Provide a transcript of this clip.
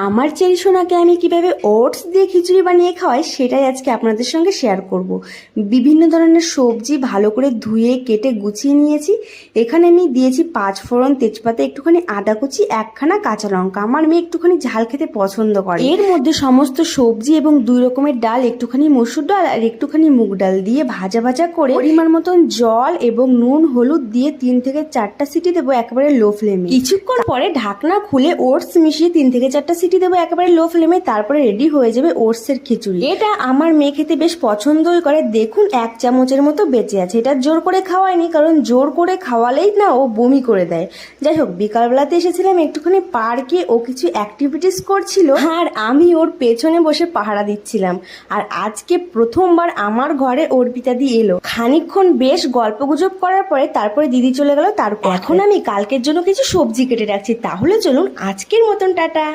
আমার চেরি সোনাকে আমি কিভাবে ওটস দিয়ে খিচুড়ি বানিয়ে খাওয়াই সেটাই আজকে আপনাদের সঙ্গে শেয়ার করব। বিভিন্ন ধরনের সবজি ভালো করে ধুয়ে কেটে গুছিয়ে নিয়েছি। এখানে আমি দিয়েছি 5 ফোড়ন, তেজপাতা, একটুখানি আদা কুচি, একখানা কাঁচা লঙ্কা। আমার মেয়ে একটুখানি ঝাল খেতে পছন্দ করে। এর মধ্যে সমস্ত সবজি এবং 2 রকমের ডাল, একটুখানি মসুর ডাল আর একটুখানি মুগ ডাল দিয়ে ভাজা ভাজা করে পরিমাণ মতন জল এবং নুন হলুদ দিয়ে 3 থেকে 4টা সিটি দেবো একেবারে লো ফ্লেমে। কিছুক্ষণ পরে ঢাকনা খুলে ওটস মিশিয়ে 3 থেকে 4টা সিটি দেবো একেবারে লো ফ্লেমে। তারপরে রেডি হয়ে যাবে ওটসের খিচুড়ি। এটা আমার মেয়ে খেতে বেশ পছন্দই করে। দেখুন 1 চামচের মতো বেঁচে আছে। এটা জোর করে খাওয়াইনি, কারণ জোর করে খাওয়ালেই না ও বমি করে দেয়। যাই হোক, বিকালবেলাতে এসেছিলাম একটুখানি পার্কে, ও কিছু অ্যাক্টিভিটিস করছিল আর আমি ওর পেছনে বসে পাহারা দিচ্ছিলাম। আর আজকে প্রথমবার আমার ঘরে অর্পিতা দি এলো। খানিকক্ষণ বেশ গল্পগুজব করার পরে তারপরে দিদি চলে গেল। তারপর এখন আমি কালকের জন্য কিছু সবজি কেটে রাখছি। তাহলে চলুন আজকের মতন টাটা।